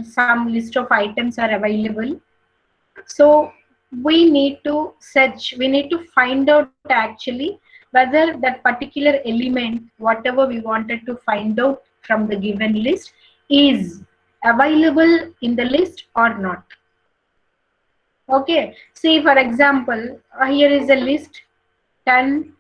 some list of items are available. So we need to search, we need to find out actually whether that particular element, whatever we wanted to find out from the given list, is available in the list or not. Okay, see for example, here is a list 10,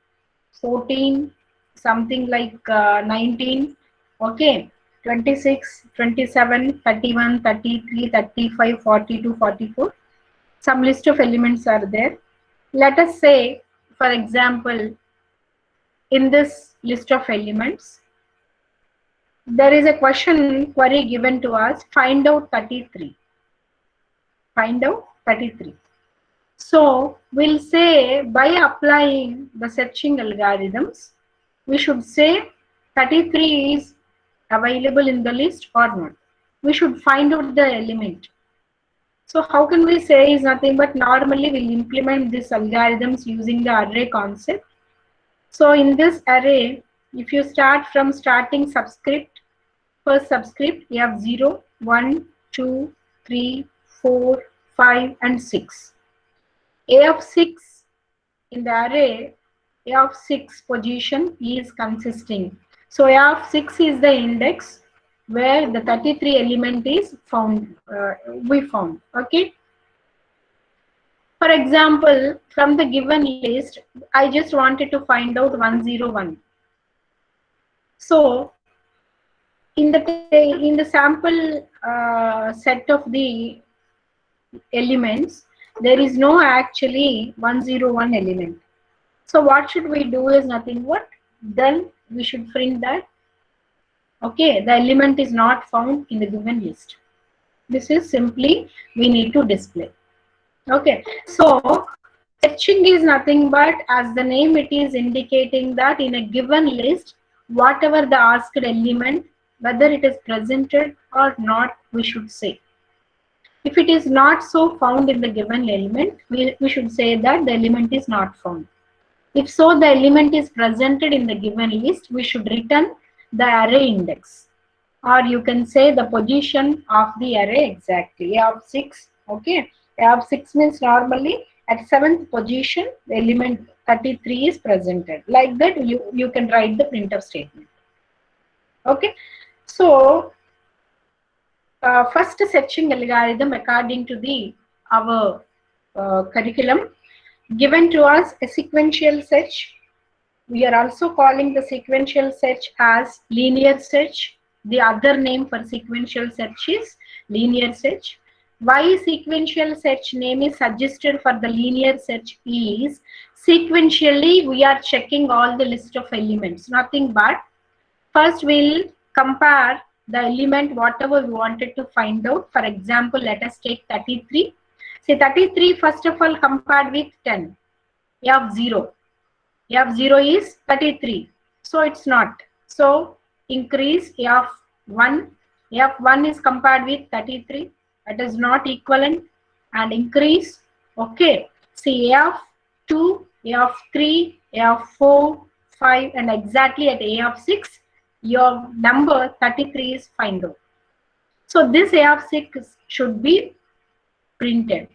14, something like 19, okay, 26, 27, 31, 33, 35, 42, 44. Some list of elements are there. Let us say, for example, in this list of elements, there is a question query given to us, find out 33. Find out 33. So we'll say by applying the searching algorithms, we should say 33 is available in the list or not. We should find out the element. So how can we say is nothing but normally we'll implement these algorithms using the array concept. So in this array, if you start from starting subscript, first subscript, you have 0, 1, 2, 3, 4, 5 and 6. A of 6 in the array, A of 6 position is consisting. So A of 6 is the index where the 33 element is found, we found, okay. For example, from the given list, I just wanted to find out 101. So in the sample set of the elements, there is no actually 101 element. So what should we do is nothing but then we should print that okay, the element is not found in the given list. This is simply we need to display. Okay, so searching is nothing but, as the name it is indicating, that in a given list, whatever the asked element, whether it is presented or not, we should say. If it is not so found in the given element, we should say that the element is not found. If so, the element is presented in the given list, we should return the array index. Or you can say the position of the array exactly. A of 6, okay. A of 6 means normally at 7th position, the element 33 is presented. Like that, you can write the printf statement. Okay. So, first searching algorithm according to the our curriculum, given to us a sequential search. We are also calling the sequential search as linear search. The other name for sequential search is linear search. Why sequential search name is suggested for the linear search is sequentially we are checking all the list of elements. Nothing but first we'll compare the element whatever we wanted to find out. For example, let us take 33. Say 33 first of all compared with 10. You have 0. A of 0 is 33. So it's not. So increase A of 1. A of 1 is compared with 33. That is not equivalent. And increase. Okay. See A of 2, A of 3, A of 4, 5 and exactly at A of 6, your number 33 is find out. So this A of 6 should be printed.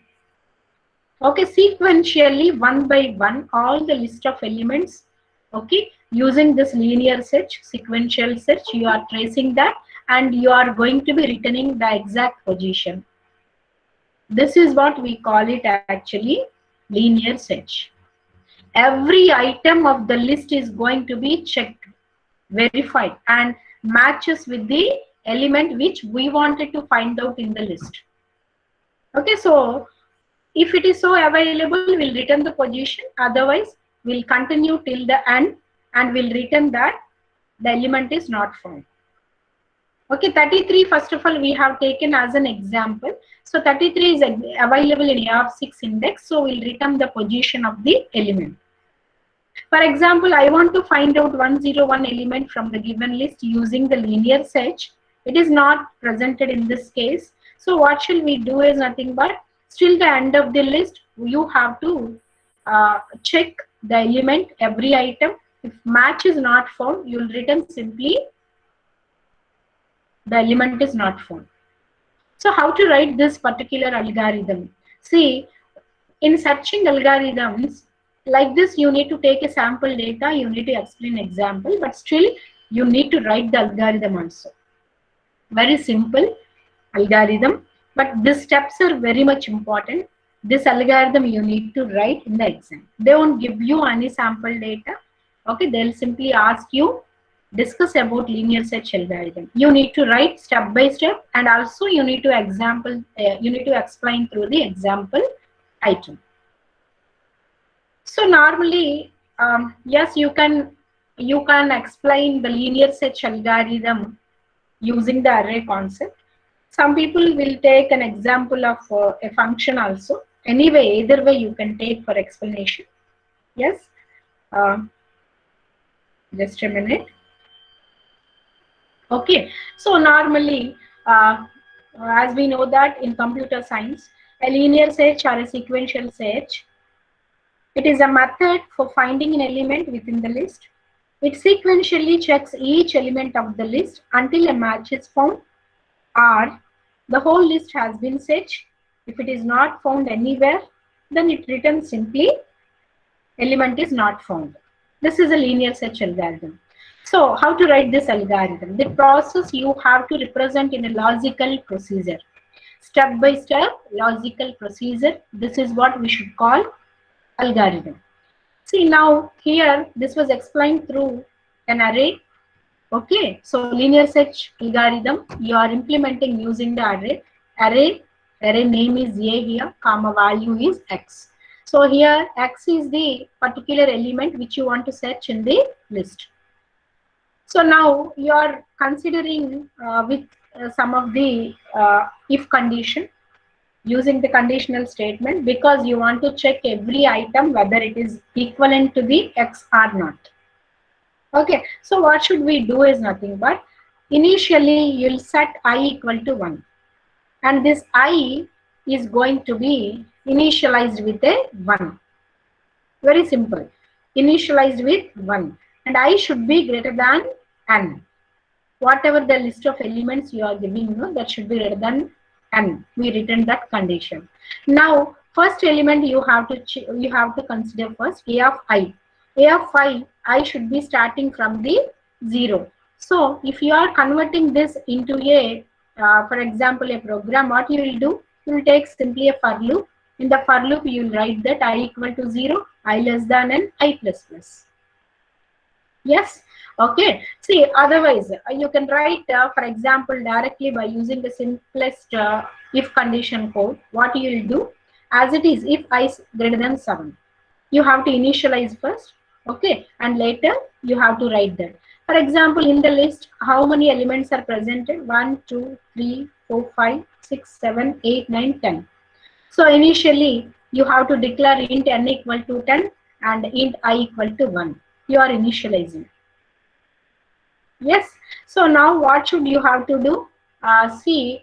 Okay, sequentially one by one all the list of elements, okay, using this linear search, sequential search, you are tracing that and you are going to be returning the exact position. This is what we call it actually linear search. Every item of the list is going to be checked, verified and matches with the element which we wanted to find out in the list. Okay, so if it is so available, we'll return the position. Otherwise, we'll continue till the end and we'll return that the element is not found. Okay, 33 first of all we have taken as an example. So 33 is available in A of 6 index. So we'll return the position of the element. For example, I want to find out 101 element from the given list using the linear search. It is not presented in this case. So what shall we do is nothing but still the end of the list, you have to check the element, every item. If match is not found, you will return simply the element is not found. So how to write this particular algorithm? See, in searching algorithms like this, you need to take a sample data, you need to explain example, but still you need to write the algorithm also. Very simple algorithm, but these steps are very much important. This algorithm you need to write in the exam. They won't give you any sample data. Okay, they'll simply ask you discuss about linear search algorithm. You need to write step by step, and also you need to you need to explain through the example item. So normally, yes, you can explain the linear search algorithm using the array concept. Some people will take an example of a function also. Anyway, either way you can take for explanation. Yes. Just a minute. Okay. So normally, as we know that in computer science, a linear search or a sequential search, it is a method for finding an element within the list. It sequentially checks each element of the list until a match is found, or the whole list has been searched. If it is not found anywhere, then it returns simply element is not found. This is a linear search algorithm. So how to write this algorithm? The process you have to represent in a logical procedure. Step by step logical procedure. This is what we should call algorithm. See, now here this was explained through an array. Okay, so linear search algorithm you are implementing using the array. Array name is A here, comma value is X. So here X is the particular element which you want to search in the list. So now you are considering with some of the if condition, using the conditional statement, because you want to check every item whether it is equivalent to the X or not. Okay, so what should we do is nothing but initially you'll set I equal to 1, and this I is going to be initialized with a 1. Very simple. Initialized with 1, and I should be greater than n. Whatever the list of elements you are giving, that should be greater than n. We return that condition. Now first element you have to consider first A of I. A of I should be starting from the 0. So if you are converting this into a for example a program, what you will do, you will take simply a for loop. In the for loop you will write that I equal to 0, I less than n, I plus plus. Yes. Okay. See, otherwise you can write for example directly by using the simplest if condition code. What you will do, as it is if I is greater than 7, you have to initialize first. Okay, and later you have to write that. For example, in the list, how many elements are presented? 1, 2, 3, 4, 5, 6, 7, 8, 9, 10. So initially you have to declare int n equal to 10 and int I equal to 1. You are initializing. Yes. So now what should you have to do? See,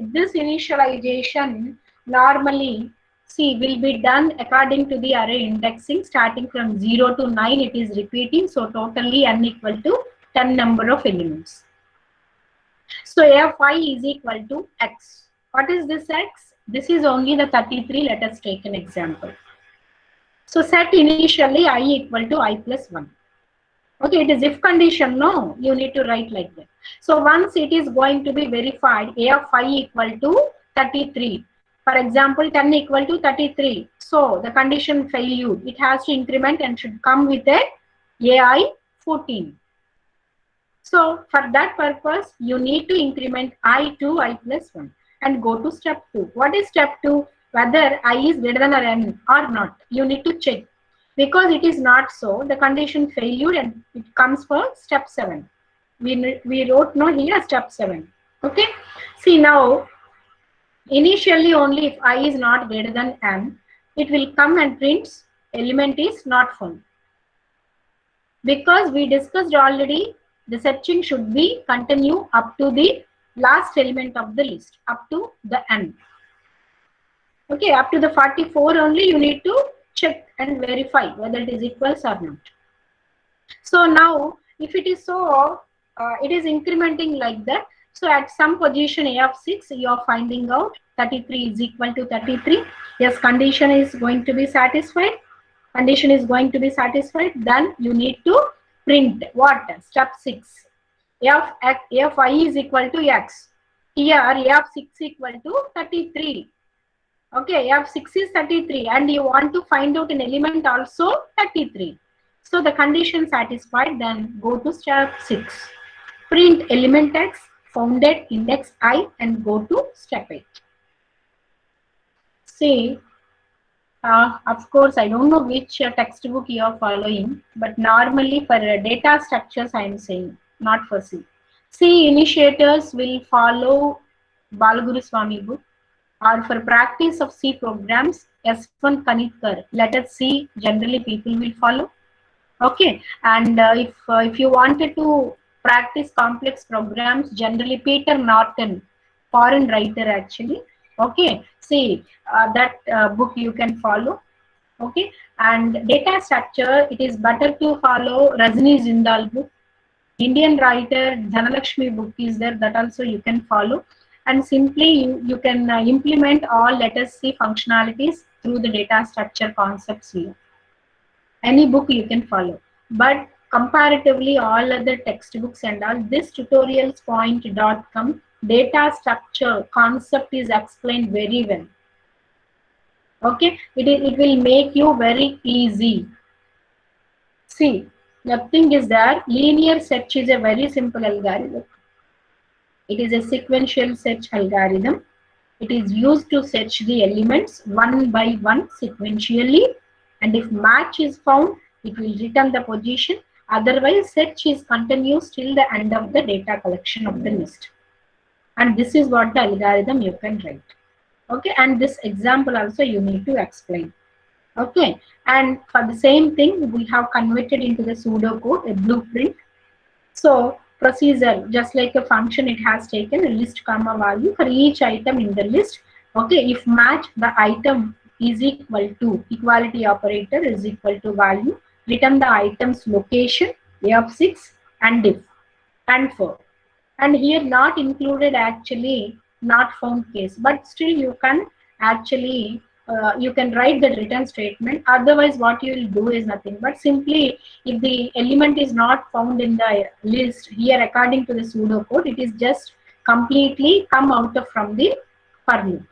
this initialization normally will be done according to the array indexing. Starting from 0 to 9 it is repeating. So totally n equal to 10 number of elements. So a of I is equal to x. What is this x? This is only the 33. Let us take an example. So set initially I equal to I plus 1. Okay, it is if condition, no, you need to write like that. So once it is going to be verified, A of I equal to 33. For example, 10 equal to 33. So the condition failed. It has to increment and should come with a AI 14. So for that purpose, you need to increment I to I plus 1 and go to step 2. What is step 2? Whether I is greater than or n or not. You need to check. Because it is not so, the condition failed and it comes for step 7. We wrote no here step 7. Okay. See now, initially only if I is not greater than n, it will come and prints element is not found. Because we discussed already, the searching should be continue up to the last element of the list, up to the n. Okay, up to the 44 only you need to check and verify whether it is equals or not. So now if it is so, it is incrementing like that. So at some position A of 6, you are finding out 33 is equal to 33. Yes, condition is going to be satisfied. Condition is going to be satisfied. Then you need to print what? Step 6. A of I is equal to X. Here A of 6 equal to 33. Okay, A of 6 is 33 and you want to find out an element also 33. So the condition satisfied, then go to step 6. Print element X found at index I and go to step 8. See, of course, I don't know which textbook you are following, but normally for data structures I am saying, not for C. C initiators will follow Balaguru Swami book, or for practice of C programs, S1 Kanitkar. Let us see, generally people will follow. Okay, and if you wanted to practice complex programs, generally Peter Norton, foreign writer actually. Okay, see that book you can follow. Okay, and data structure, it is better to follow Rajni Jindal book. Indian writer Dhanalakshmi book is there, that also you can follow, and simply you can implement all, let us see, functionalities through the data structure concepts here. Any book you can follow, but comparatively all other textbooks and all, this tutorialspoint.com data structure concept is explained very well. Okay, it will make you very easy. See, nothing is there. Linear search is a very simple algorithm. It is a sequential search algorithm. It is used to search the elements one by one sequentially, and if match is found, it will return the position. Otherwise, search is continuous till the end of the data collection of the list. And this is what the algorithm you can write. Okay, and this example also you need to explain. Okay, and for the same thing, we have converted into the pseudocode, a blueprint. So procedure, just like a function, it has taken a list comma value for each item in the list. Okay, if match, the item is equal to, equality operator is equal to value, return the item's location, A of 6, and if, and for. And here not included actually not found case, but still you can actually you can write the return statement. Otherwise what you will do is nothing but simply, if the element is not found in the list here according to the pseudocode, it is just completely come out of from the for loop.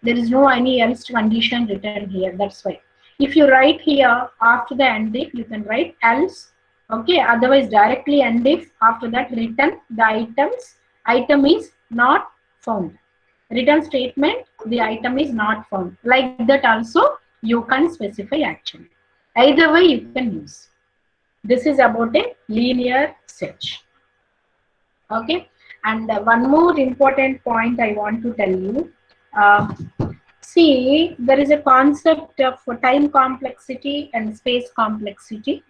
There is no any else condition written here. That's why if you write here after the end if, you can write else. Okay, otherwise directly end if, after that return the item is not found. Return statement, the item is not found. Like that also you can specify actually. Either way you can use. This is about a linear search. Okay, and one more important point I want to tell you. See, there is a concept of time complexity and space complexity.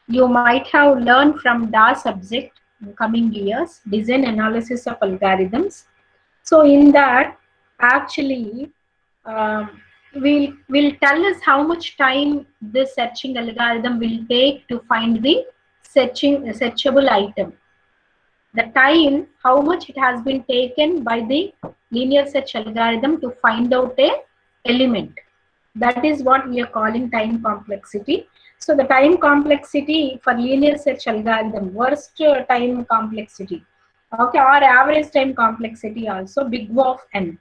You might have learned from DA subject in coming years, design analysis of algorithms. So in that, actually, will tell us how much time this searching algorithm will take to find the searchable item. The time, how much it has been taken by the linear search algorithm to find out a element. That is what we are calling time complexity. So the time complexity for linear search algorithm, worst time complexity, okay, or average time complexity also, big O of n.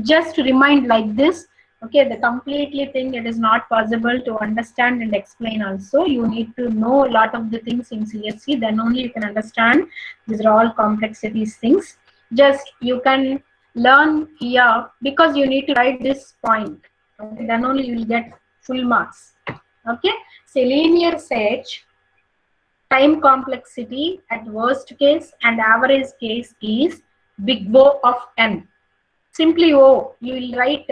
Just to remind like this, okay, the completely thing, it is not possible to understand and explain also. You need to know a lot of the things in CSC, then only you can understand. These are all complexities things. Just you can learn here because you need to write this point. Okay, then only you will get full marks. Okay, so linear search, time complexity at worst case and average case is big O of n. Simply O, you will write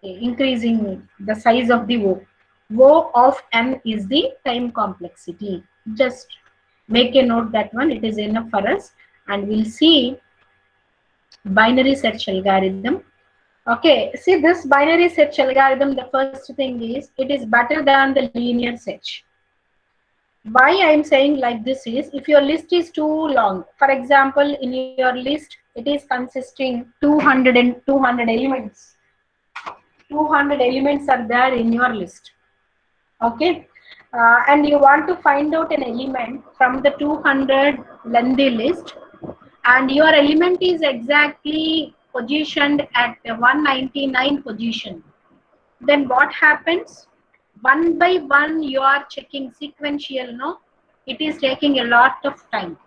increasing the size of the O. O of n is the time complexity. Just make a note that one, it is enough for us. And we'll see binary search algorithm. Okay, see this binary search algorithm, the first thing is, it is better than the linear search. Why I am saying like this is, if your list is too long, for example, in your list, it is consisting 200 elements. 200 elements are there in your list. Okay. And you want to find out an element from the 200 lengthy list, and your element is exactly positioned at 199 position. Then what happens? One by one you are checking sequential, no? It is taking a lot of time.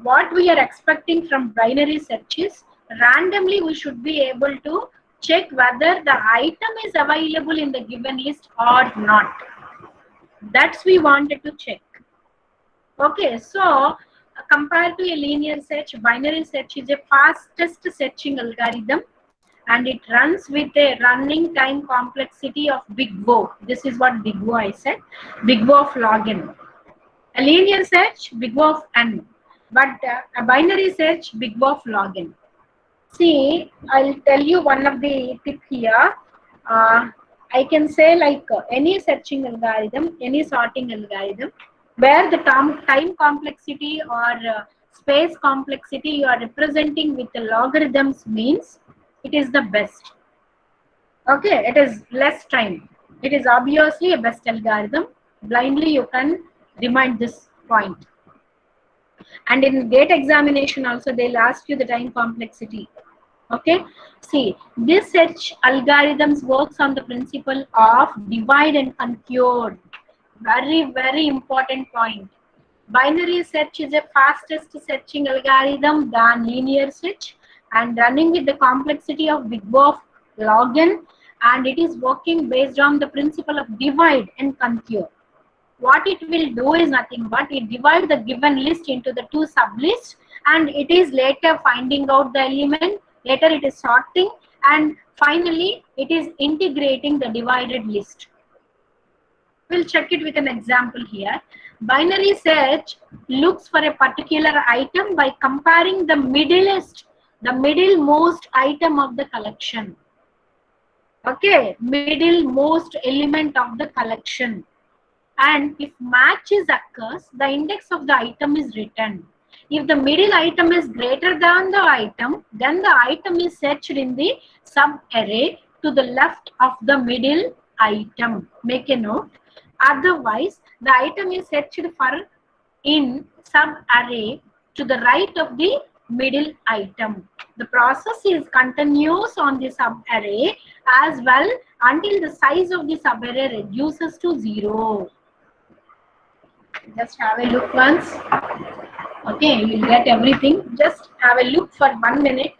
What we are expecting from binary search is, randomly we should be able to check whether the item is available in the given list or not. That's we wanted to check. Okay, so compared to a linear search, binary search is a fastest searching algorithm, and it runs with a running time complexity of big O. This is what big O I said, big O of log n. A linear search, big O of n, but a binary search, big O of log n. See, I'll tell you one of the tip here. I can say like any searching algorithm, any sorting algorithm, where the time complexity or space complexity you are representing with the logarithms means it is the best. Okay, it is less time. It is obviously a best algorithm. Blindly you can remind this point. And in gate examination also they'll ask you the time complexity. Okay, see, this search algorithms works on the principle of divide and conquer. Very important point. Binary search is a fastest searching algorithm than linear search, and running with the complexity of big O of log n, and it is working based on the principle of divide and conquer. What it will do is nothing but it divides the given list into the two sublists, and it is later finding out the element, later it is sorting, and finally it is integrating the divided list. We'll check it with an example here. Binary search looks for a particular item by comparing the middlemost item of the collection. Okay, middlemost element of the collection. And if matches occurs, the index of the item is returned. If the middle item is greater than the item, then the item is searched in the sub-array to the left of the middle item. Make a note. Otherwise, the item is searched for in sub-array to the right of the middle item. The process is continuous on the sub-array as well until the size of the sub-array reduces to 0. Just have a look once. Okay, you will get everything. Just have a look for 1 minute.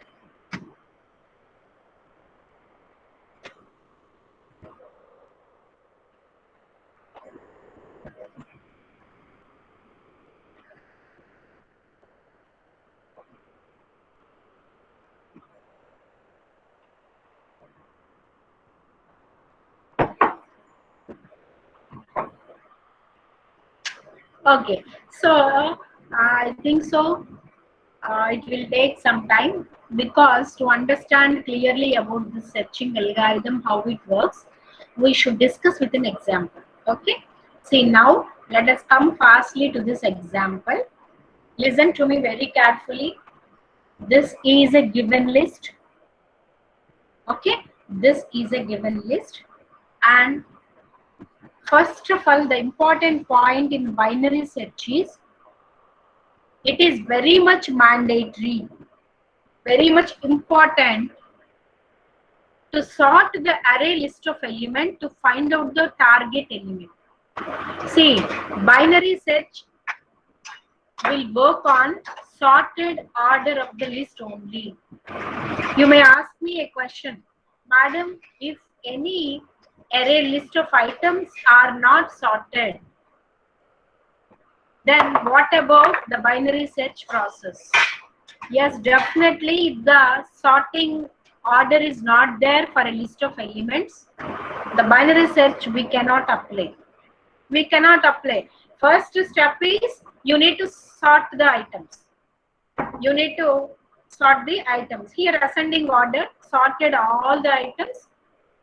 Okay, so I think so. It will take some time, because to understand clearly about the searching algorithm, how it works, we should discuss with an example. Okay, see, now let us come fastly to this example. Listen to me very carefully. This is a given list. Okay, this is a given list, and first of all, the important point in binary search is, it is very much mandatory, very much important to sort the array list of element to find out the target element. See, binary search will work on sorted order of the list only. You may ask me a question, Madam, if any array list of items are not sorted, then what about the binary search process? Yes, definitely, if the sorting order is not there for a list of elements, the binary search we cannot apply. We cannot apply. First step is, you need to sort the items. You need to sort the items. Here, ascending order, sorted all the items.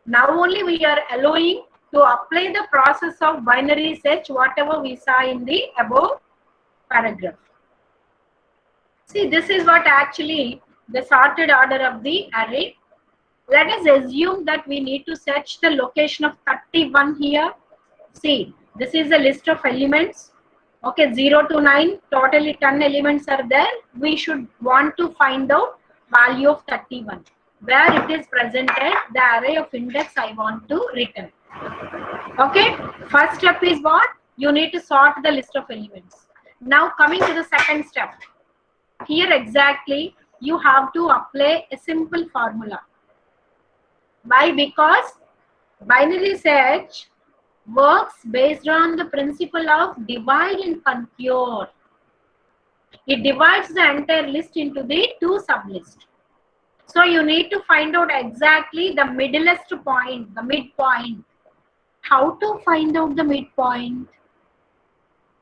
Now only we are allowing to apply the process of binary search, whatever we saw in the above paragraph. See, this is what actually the sorted order of the array. Let us assume that we need to search the location of 31 here. See, this is a list of elements. Okay, 0 to 9, totally 10 elements are there. We should want to find out value of 31. Where it is presented, the array of index I want to return. Okay, first step is what? You need to sort the list of elements. Now coming to the second step. Here exactly you have to apply a simple formula. Why? Because binary search works based on the principle of divide and conquer. It divides the entire list into the two sublists. So you need to find out exactly the middlest point, the midpoint. How to find out the midpoint?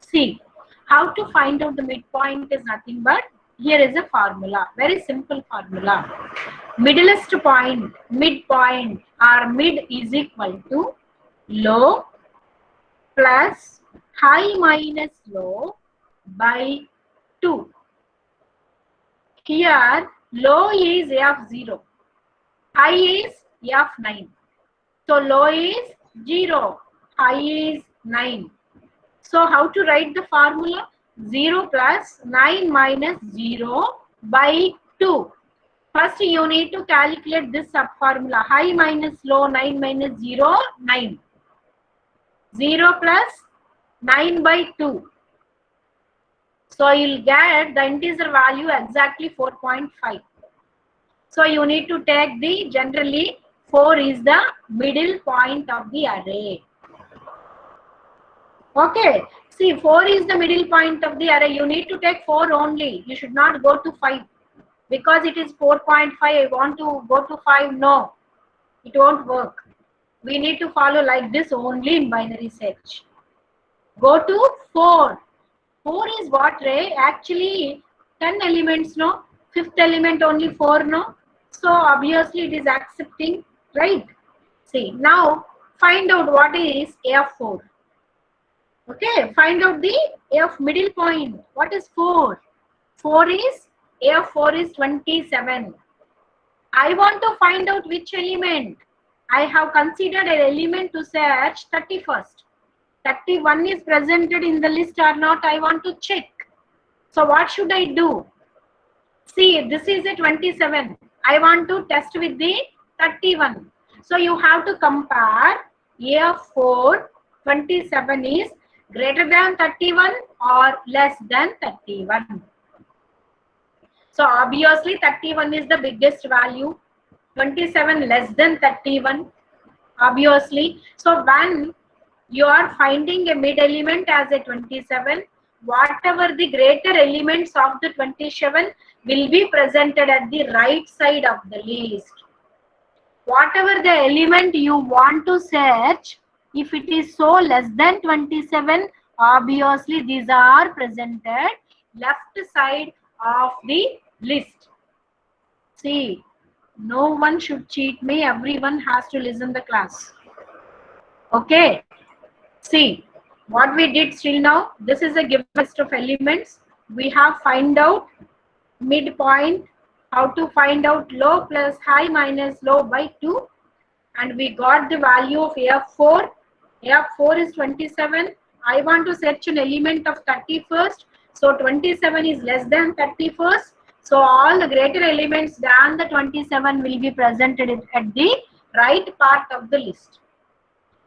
See, how to find out the midpoint is nothing but here is a formula, very simple formula. Middlest point, midpoint or mid is equal to low plus high minus low by 2. Here low is a of 0, high is a of 9. So low is 0, high is 9. So how to write the formula? 0 plus 9 minus 0 by 2. First you need to calculate this sub formula. High minus low, 9 minus 0, 9. 0 plus 9 by 2. So you'll get the integer value exactly 4.5. So you need to take the, generally 4 is the middle point of the array. Okay, see 4 is the middle point of the array. You need to take 4 only. You should not go to 5. Because it is 4.5, I want to go to 5. No, it won't work. We need to follow like this only in binary search. Go to 4. 4 is what, Ray? Actually 10 elements, no? Fifth element only 4, no? So obviously it is accepting, right? See, now find out what is A of 4. Okay, find out the A of middle point. What is 4? 4 is, A of 4 is 27. I want to find out which element. I have considered an element to search 31st. 31 is presented in the list or not, I want to check. So what should I do? See, this is a 27. I want to test with the 31. So you have to compare A of 4, 27 is greater than 31 or less than 31. So obviously 31 is the biggest value, 27 less than 31, obviously. So when you are finding a mid element as a 27, whatever the greater elements of the 27 will be presented at the right side of the list. Whatever the element you want to search, if it is so less than 27, obviously these are presented left side of the list. See, no one should cheat me. Everyone has to listen the class. Okay. See, what we did till now, this is a given list of elements. We have find out midpoint, how to find out low plus high minus low by 2. And we got the value of A of 4. A of 4 is 27. I want to search an element of 31st. So 27 is less than 31st. So all the greater elements than the 27 will be presented at the right part of the list.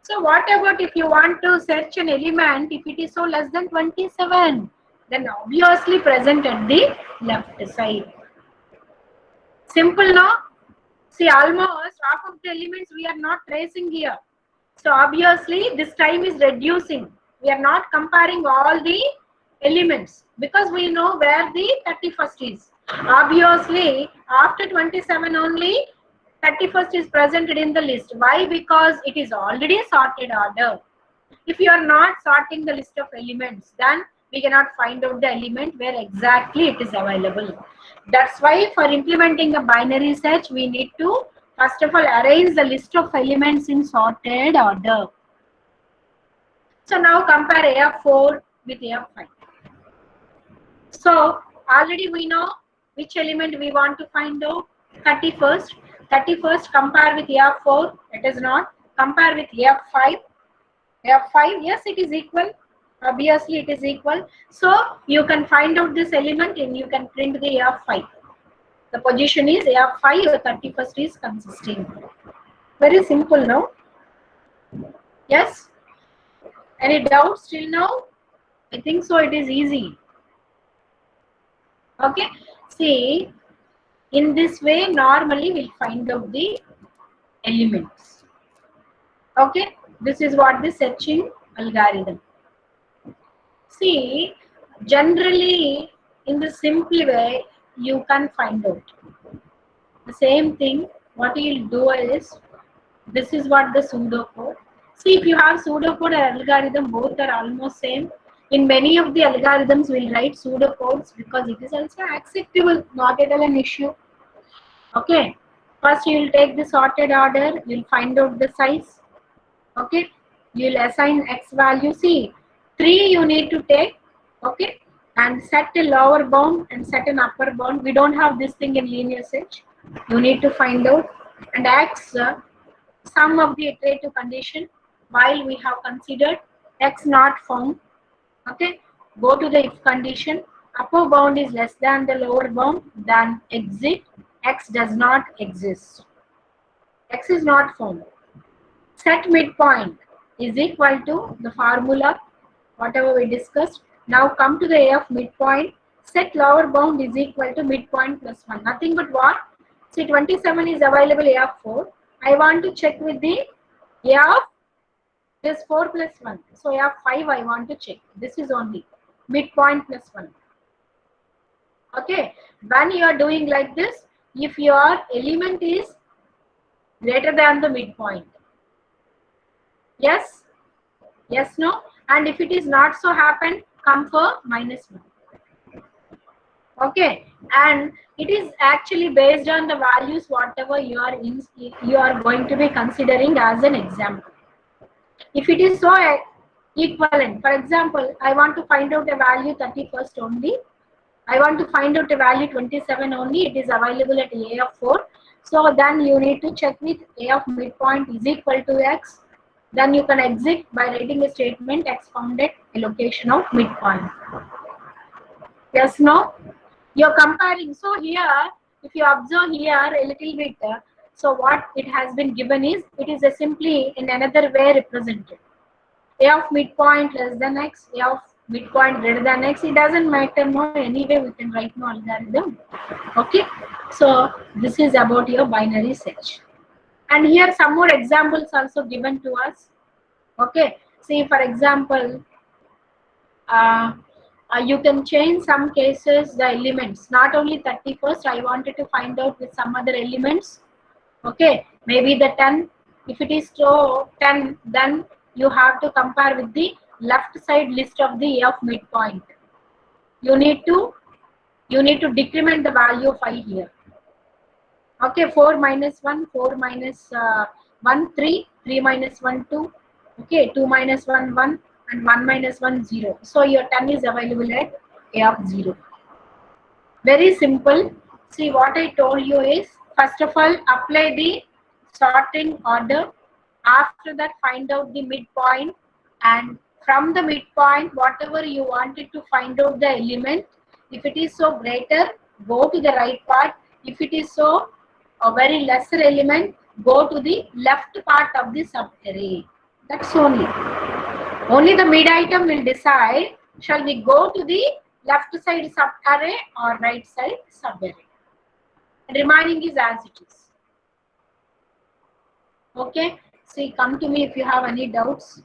So what about if you want to search an element, if it is so less than 27, then obviously present at the left side. Simple, no? See, almost half of the elements we are not tracing here. So obviously this time is reducing. We are not comparing all the elements because we know where the 31st is. Obviously after 27 only 31st is presented in the list. Why? Because it is already sorted order. If you are not sorting the list of elements, then we cannot find out the element where exactly it is available. That's why for implementing a binary search, we need to first of all arrange the list of elements in sorted order. So now compare A of 4 with A of 5. So already we know which element we want to find out. 31st. 31st compare with A of 4. It is not. Compare with A of 5. A of 5. Yes, it is equal. Obviously it is equal. So you can find out this element and you can print the A of 5. The position is A of 5 or 31st is consisting. Very simple now. Yes? Any doubts till now? I think so it is easy. Okay. See, in this way normally we'll find out the elements. Okay. This is what the searching algorithm. See, generally in the simple way you can find out. The same thing what you'll do is, this is what the pseudocode. See, if you have pseudocode and algorithm, both are almost same. In many of the algorithms, we'll write pseudocodes because it is also acceptable, not at all an issue. Okay. First, you will take the sorted order. You'll find out the size. Okay. You'll assign x value. See, 3 you need to take. Okay. And set a lower bound and set an upper bound. We don't have this thing in linear search. You need to find out. And x, sum of the iterative condition while we have considered x not found. Okay, go to the if condition. Upper bound is less than the lower bound, then exit. X does not exist. X is not found. Set midpoint is equal to the formula whatever we discussed. Now come to the A of midpoint. Set lower bound is equal to midpoint plus 1. Nothing but what? See, 27 is available A of 4. I want to check with the A of this 4 plus 1. So A of 5 I want to check. This is only midpoint plus 1. Okay. When you are doing like this, if your element is greater than the midpoint. Yes? Yes, no? And if it is not so happen, come for minus 1. Okay. And it is actually based on the values whatever you are going to be considering as an example. If it is so equivalent, for example, I want to find out a value 31st only. I want to find out a value 27 only. It is available at A of 4. So then you need to check with A of midpoint is equal to x. Then you can exit by writing a statement x found at a location of midpoint. Yes, no? You're comparing. So here, if you observe here a little bit, so what it has been given is, it is simply in another way represented. A of midpoint less than x, A of midpoint greater than x. It doesn't matter, no, anyway we can write no algorithm. Okay. So this is about your binary search. And here some more examples also given to us. Okay. See, for example, you can change some cases the elements. Not only 31st, I wanted to find out with some other elements. Okay, maybe the 10. If it is so 10, then you have to compare with the left side list of the A of midpoint. You need to decrement the value of I here. Okay, 4 minus 1, 4 minus 1, 3, 3 minus 1, 2. Okay, 2 minus 1, 1, and 1 minus 1, 0. So your 10 is available at A of 0. Very simple. See, what I told you is, first of all, apply the sorting order. After that, find out the midpoint. And from the midpoint, whatever you wanted to find out the element, if it is so greater, go to the right part. If it is so a very lesser element, go to the left part of the subarray. That's only. Only the mid item will decide, shall we go to the left side subarray or right side subarray. Remaining is as it is. Okay. See, come to me if you have any doubts.